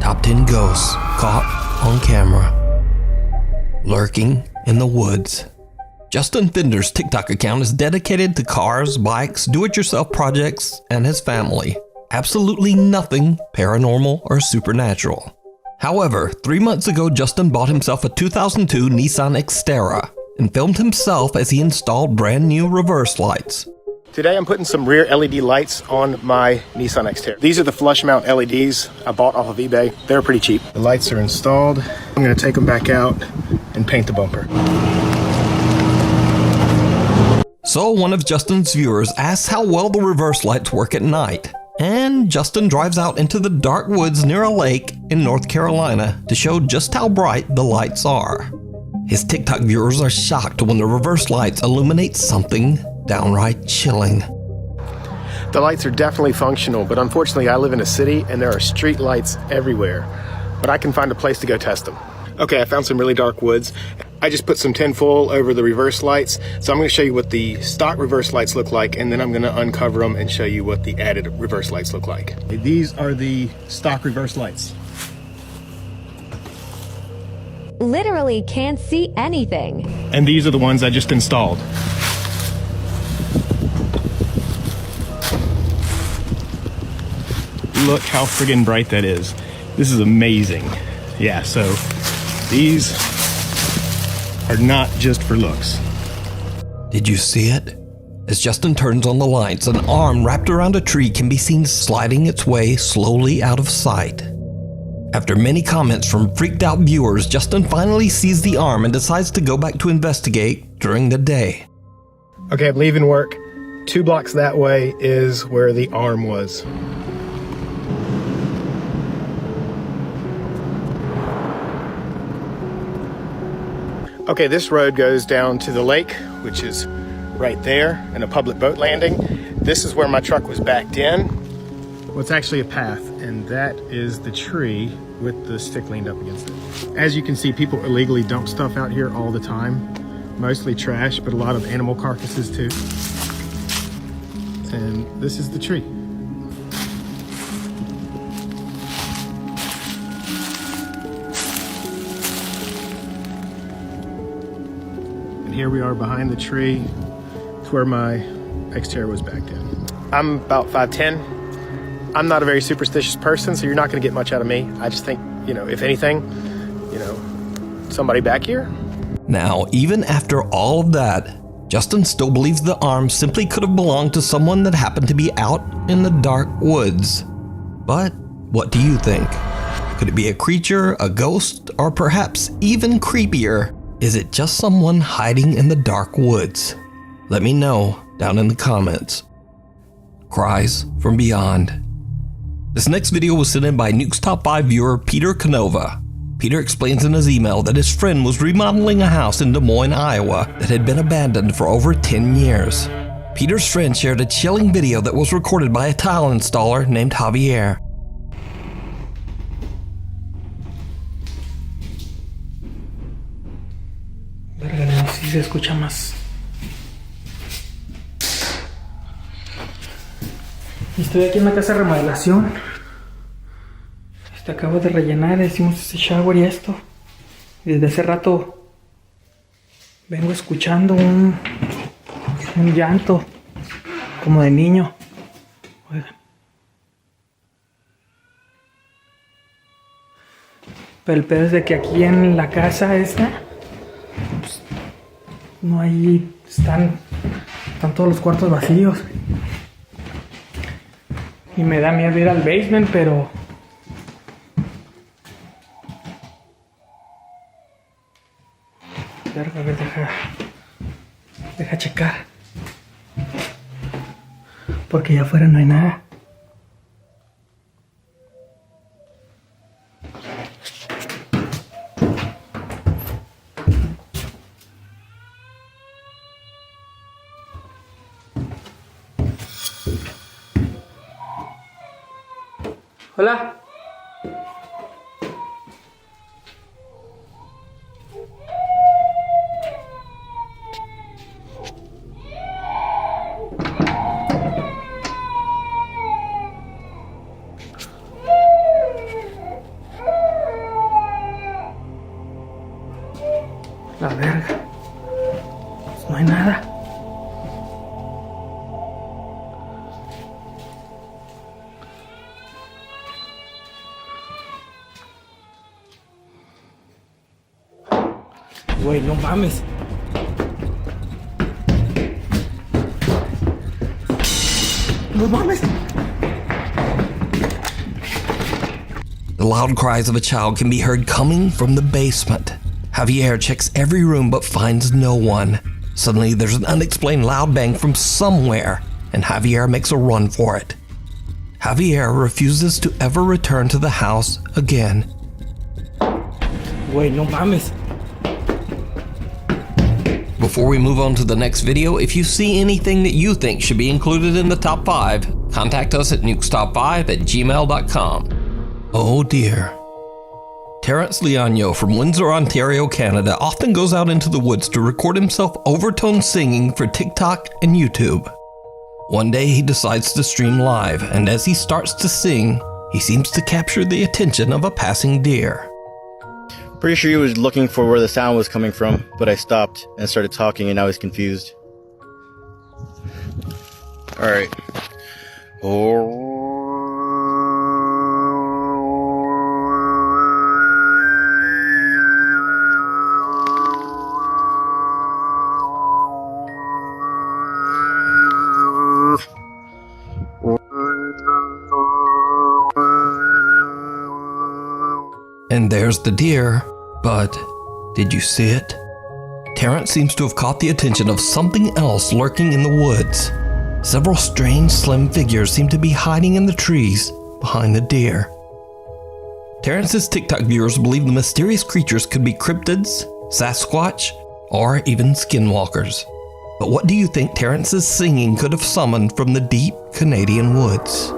Top 10 ghosts caught on camera. Lurking in the woods. Justin Fender's TikTok account is dedicated to cars, bikes, do-it-yourself projects, and his family. Absolutely nothing paranormal or supernatural. However, 3 months ago, Justin bought himself a 2002 Nissan Xterra and filmed himself as he installed brand new reverse lights. Today I'm putting some rear LED lights on my Nissan Xterra. These are the flush mount LEDs I bought off of eBay. They're pretty cheap. The lights are installed. I'm gonna take them back out and paint the bumper. So one of Justin's viewers asks how well the reverse lights work at night. And Justin drives out into the dark woods near a lake in North Carolina to show just how bright the lights are. His TikTok viewers are shocked when the reverse lights illuminate something downright chilling. The lights are definitely functional, but unfortunately I live in a city and there are street lights everywhere. But I can find a place to go test them. Okay, I found some really dark woods. I just put some tinfoil over the reverse lights. So I'm gonna show you what the stock reverse lights look like, and then I'm gonna uncover them and show you what the added reverse lights look like. These are the stock reverse lights. Literally can't see anything. And these are the ones I just installed. Look how friggin' bright that is. This is amazing. Yeah, so these are not just for looks. Did you see it? As Justin turns on the lights, an arm wrapped around a tree can be seen sliding its way slowly out of sight. After many comments from freaked out viewers, Justin finally sees the arm and decides to go back to investigate during the day. Okay, I'm leaving work. 2 blocks that way is where the arm was. Okay, this road goes down to the lake, which is right there, and a public boat landing. This is where my truck was backed in. Well, it's actually a path, and that is the tree with the stick leaned up against it. As you can see, people illegally dump stuff out here all the time. Mostly trash, but a lot of animal carcasses too. And this is the tree. Here we are behind the tree. It's where my Xterra was backed in. I'm about 5'10". I'm not a very superstitious person, so you're not gonna get much out of me. I just think, if anything, somebody back here. Now, even after all of that, Justin still believes the arm simply could have belonged to someone that happened to be out in the dark woods. But what do you think? Could it be a creature, a ghost, or perhaps even creepier? Is it just someone hiding in the dark woods? Let me know down in the comments. Cries from Beyond. This next video was sent in by Nuke's Top 5 viewer Peter Canova. Peter explains in his email that his friend was remodeling a house in Des Moines, Iowa that had been abandoned for over 10 years. Peter's friend shared a chilling video that was recorded by a tile installer named Javier. Si se escucha más. Estoy aquí en la casa de remodelación. Acabo de rellenar, hicimos ese shower y esto. Y desde hace rato vengo escuchando un llanto como de niño. Oigan. Pero el pedo es de que aquí en la casa esta no hay, están todos los cuartos vacíos. Y me da miedo ir al basement, pero a ver, deja checar. Porque allá afuera no hay nada. Hola. Güey, no mames. No mames. The loud cries of a child can be heard coming from the basement. Javier checks every room but finds no one. Suddenly, there's an unexplained loud bang from somewhere, and Javier makes a run for it. Javier refuses to ever return to the house again. Güey, no mames. Before we move on to the next video, if you see anything that you think should be included in the top 5, contact us at nukestop5@gmail.com. Oh dear. Terrence Leano from Windsor, Ontario, Canada often goes out into the woods to record himself overtone singing for TikTok and YouTube. One day he decides to stream live, and as he starts to sing, he seems to capture the attention of a passing deer. Pretty sure he was looking for where the sound was coming from, but I stopped and started talking and now he's confused. Alright. And there's the deer, but did you see it? Terrence seems to have caught the attention of something else lurking in the woods. Several strange, slim figures seem to be hiding in the trees behind the deer. Terrence's TikTok viewers believe the mysterious creatures could be cryptids, Sasquatch, or even skinwalkers. But what do you think Terrence's singing could have summoned from the deep Canadian woods?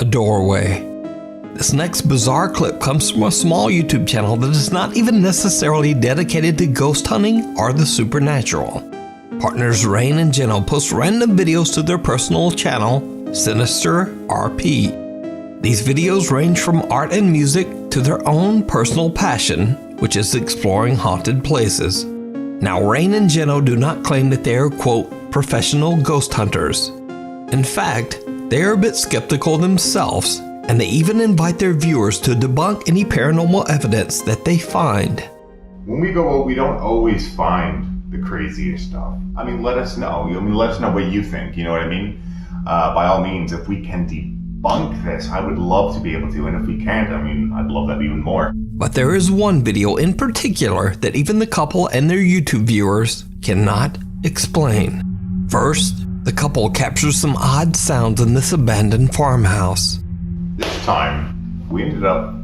A doorway. This next bizarre clip comes from a small YouTube channel that is not even necessarily dedicated to ghost hunting or the supernatural. Partners Rain and Jenno post random videos to their personal channel, Sinister RP. These videos range from art and music to their own personal passion, which is exploring haunted places. Now, Rain and Jenno do not claim that they are, quote, professional ghost hunters. In fact, they are a bit skeptical themselves, and they even invite their viewers to debunk any paranormal evidence that they find. When we go out, we don't always find the craziest stuff. I mean, let us know. Let us know what you think. You know what I mean? By all means, if we can debunk this, I would love to be able to. And if we can't, I'd love that even more. But there is one video in particular that even the couple and their YouTube viewers cannot explain. First, the couple captures some odd sounds in this abandoned farmhouse. This time, we ended up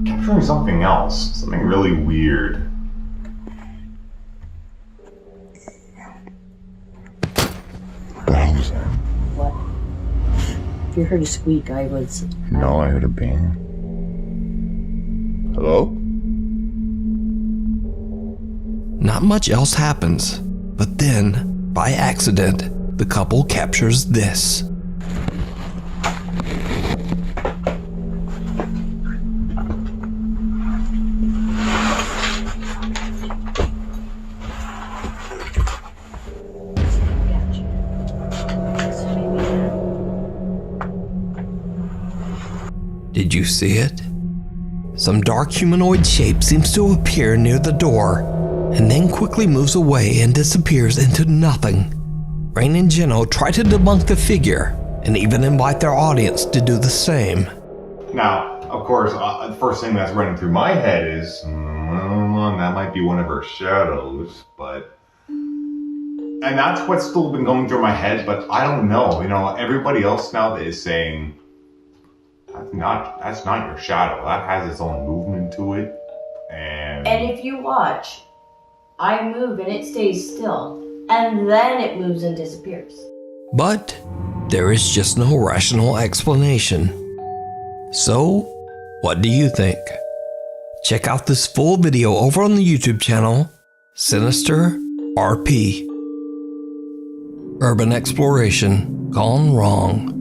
capturing something else. Something really weird. What? If you heard a squeak, I was... No, I heard a bang. Hello? Not much else happens, but then, by accident, the couple captures this. Did you see it? Some dark humanoid shape seems to appear near the door, and then quickly moves away and disappears into nothing. Rain and Jenno try to debunk the figure, and even invite their audience to do the same. Now, of course, the first thing that's running through my head is, that might be one of her shadows, but... And that's what's still been going through my head, but I don't know. Everybody else now is saying, that's not your shadow. That has its own movement to it. And if you watch, I move and it stays still. And then it moves and disappears. But there is just no rational explanation. So, what do you think? Check out this full video over on the YouTube channel, Sinister RP. Urban exploration gone wrong.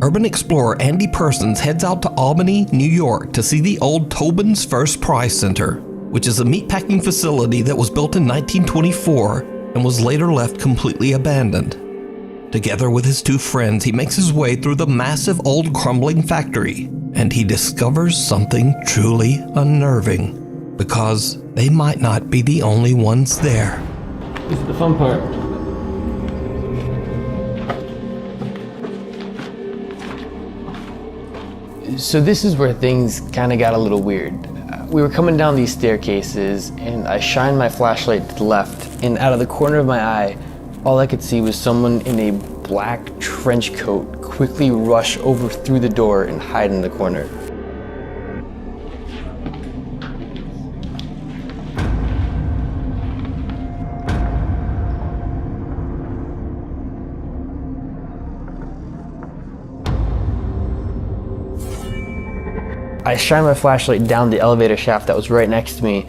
Urban explorer Andy Persons heads out to Albany, New York to see the old Tobin's First Prize Center, which is a meatpacking facility that was built in 1924 and was later left completely abandoned. Together with his two friends, he makes his way through the massive old crumbling factory, and he discovers something truly unnerving, because they might not be the only ones there. This is the fun part. So this is where things kind of got a little weird. We were coming down these staircases, and I shined my flashlight to the left, and out of the corner of my eye, all I could see was someone in a black trench coat quickly rush over through the door and hide in the corner. I shined my flashlight down the elevator shaft that was right next to me,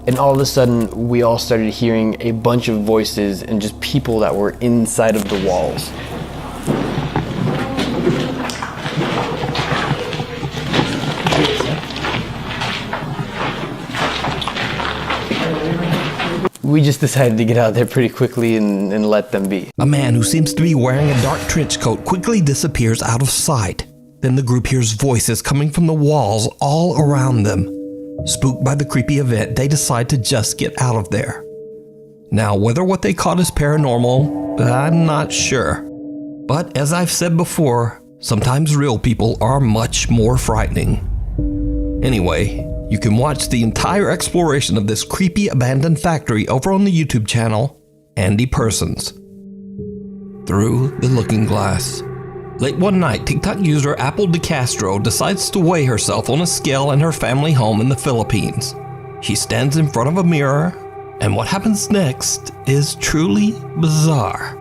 and all of a sudden we all started hearing a bunch of voices and just people that were inside of the walls. We just decided to get out there pretty quickly and let them be. A man who seems to be wearing a dark trench coat quickly disappears out of sight. Then the group hears voices coming from the walls all around them. Spooked by the creepy event, they decide to just get out of there. Now, whether what they caught is paranormal, I'm not sure. But as I've said before, sometimes real people are much more frightening. Anyway, you can watch the entire exploration of this creepy abandoned factory over on the YouTube channel, Andy Persons. Through the Looking Glass. Late one night, TikTok user Apple DeCastro decides to weigh herself on a scale in her family home in the Philippines. She stands in front of a mirror, and what happens next is truly bizarre.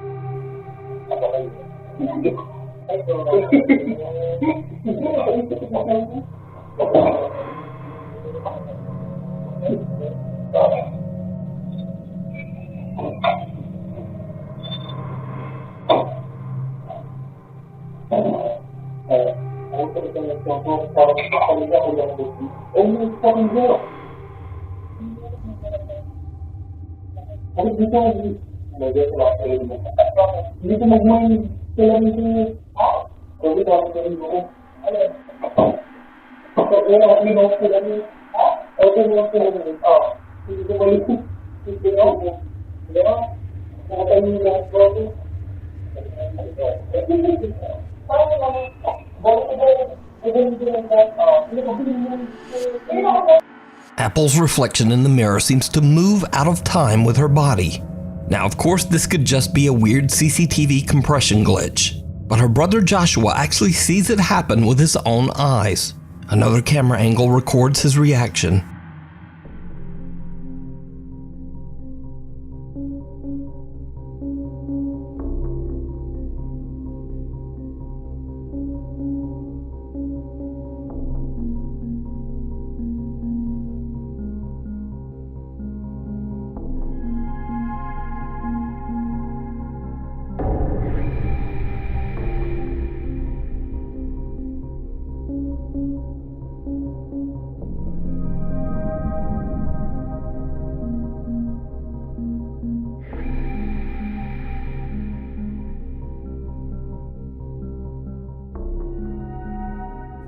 Apple's reflection in the mirror seems to move out of time with her body. Now, of course, this could just be a weird CCTV compression glitch, but her brother Joshua actually sees it happen with his own eyes. Another camera angle records his reaction.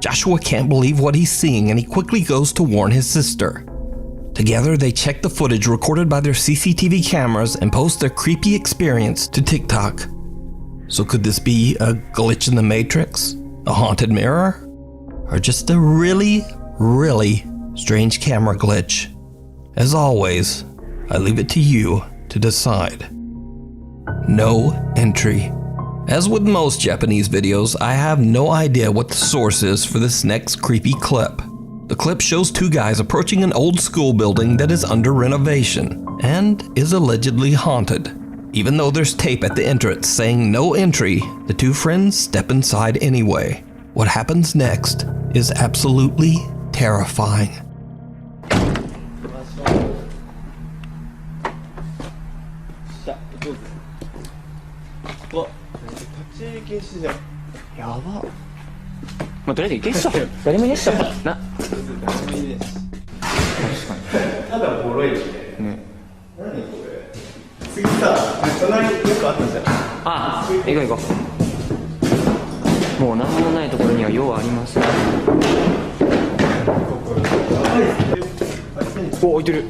Joshua can't believe what he's seeing, and he quickly goes to warn his sister. Together, they check the footage recorded by their CCTV cameras and post their creepy experience to TikTok. So could this be a glitch in the Matrix? A haunted mirror? Or just a really, really strange camera glitch? As always, I leave it to you to decide. No entry. As with most Japanese videos, I have no idea what the source is for this next creepy clip. The clip shows two guys approaching an old school building that is under renovation and is allegedly haunted. Even though there's tape at the entrance saying no entry, the two friends step inside anyway. What happens next is absolutely terrifying. Tsui sa, 隣よくあったじゃん。あ、行こう行こう。もう何もないところには用はありません。お、置いてる。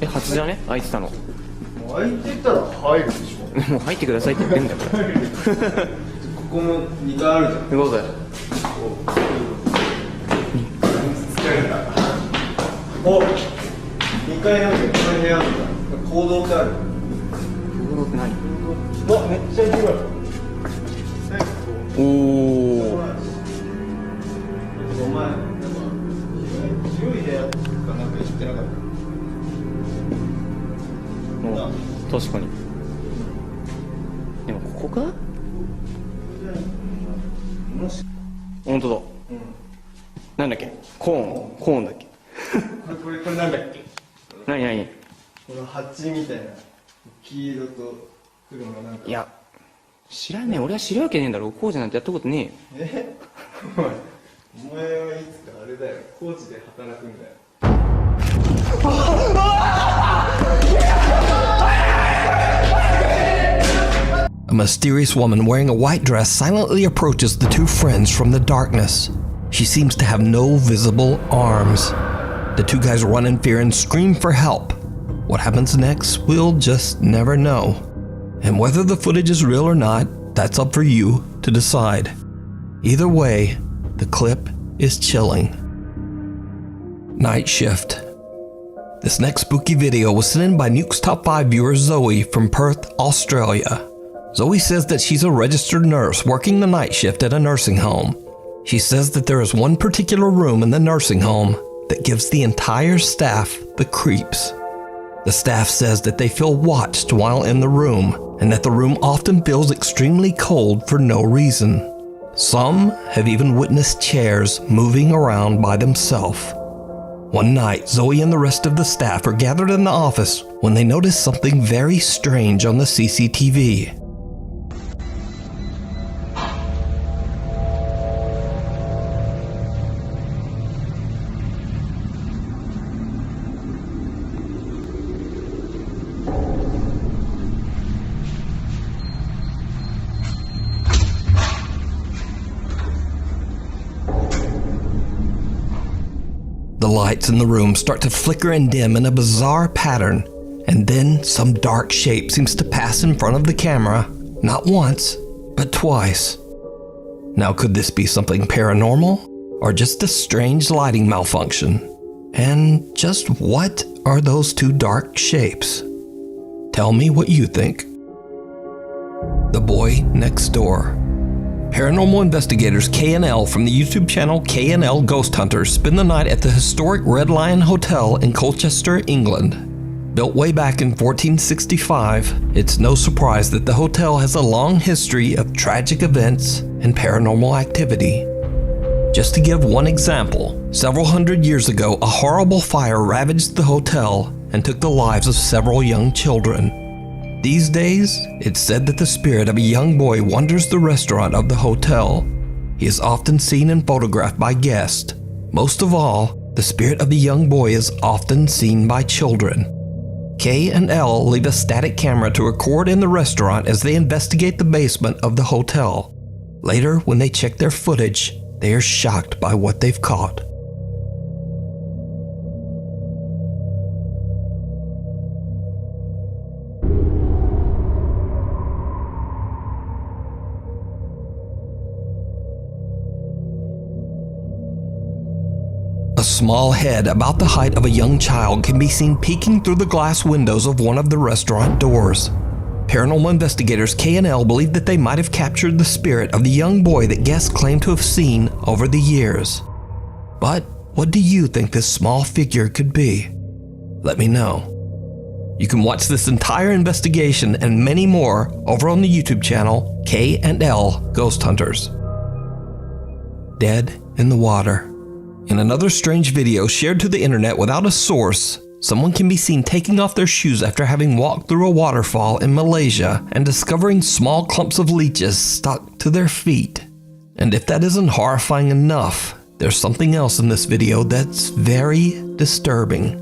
初じゃね？開いてたの。開いてたら入るでしょ。もう入ってくださいって言ってんだから。ここも2階あるじゃん。行こうぜ。お、2階なんだよ。この部屋なんだ。行動ってある？行動って何？わ、めっちゃ広い。おお。お前、なんか広い部屋かなんか言ってなかった？確かに。でもここか？本当だ。なんだっけ？コーンだっけ？これなんだっけ？何？この蜂みたいな黄色と黒のなんか。いや、知らねえ。俺は知るわけねえんだろ。工事なんてやったことねえよ。お前はいつかあれだよ。工事で働くんだよ。A mysterious woman wearing a white dress silently approaches the two friends from the darkness. She seems to have no visible arms. The two guys run in fear and scream for help. What happens next, we'll just never know. And whether the footage is real or not, that's up for you to decide. Either way, the clip is chilling. Night Shift. This next spooky video was sent in by Nuke's Top 5 viewer Zoe from Perth, Australia. Zoe says that she's a registered nurse working the night shift at a nursing home. She says that there is one particular room in the nursing home that gives the entire staff the creeps. The staff says that they feel watched while in the room, and that the room often feels extremely cold for no reason. Some have even witnessed chairs moving around by themselves. One night, Zoe and the rest of the staff are gathered in the office when they notice something very strange on the CCTV. The lights in the room start to flicker and dim in a bizarre pattern, and then some dark shape seems to pass in front of the camera, not once, but twice. Now, could this be something paranormal, or just a strange lighting malfunction? And just what are those two dark shapes? Tell me what you think. The Boy Next Door. Paranormal investigators K&L from the YouTube channel K&L Ghost Hunters spend the night at the historic Red Lion Hotel in Colchester, England. Built way back in 1465, it's no surprise that the hotel has a long history of tragic events and paranormal activity. Just to give one example, several hundred years ago, a horrible fire ravaged the hotel and took the lives of several young children. These days, it's said that the spirit of a young boy wanders the restaurant of the hotel. He is often seen and photographed by guests. Most of all, the spirit of the young boy is often seen by children. K and L leave a static camera to record in the restaurant as they investigate the basement of the hotel. Later, when they check their footage, they are shocked by what they've caught. A small head about the height of a young child can be seen peeking through the glass windows of one of the restaurant doors. Paranormal investigators K&L believe that they might have captured the spirit of the young boy that guests claim to have seen over the years. But what do you think this small figure could be? Let me know. You can watch this entire investigation and many more over on the YouTube channel K&L Ghost Hunters. Dead in the Water. In another strange video shared to the internet without a source, someone can be seen taking off their shoes after having walked through a waterfall in Malaysia and discovering small clumps of leeches stuck to their feet. And if that isn't horrifying enough, there's something else in this video that's very disturbing.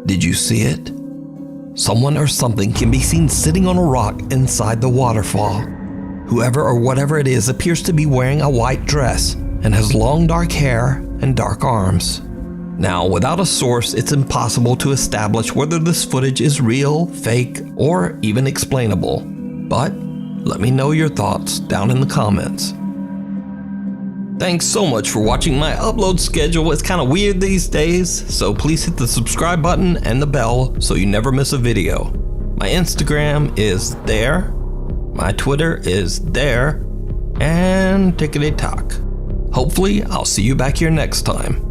Did you see it? Someone or something can be seen sitting on a rock inside the waterfall. Whoever or whatever it is appears to be wearing a white dress and has long dark hair and dark arms. Now, without a source, it's impossible to establish whether this footage is real, fake, or even explainable. But let me know your thoughts down in the comments. Thanks so much for watching. My upload schedule is kind of weird these days, so please hit the subscribe button and the bell so you never miss a video. My Instagram is there, my Twitter is there, and tickety-tock. Hopefully, I'll see you back here next time.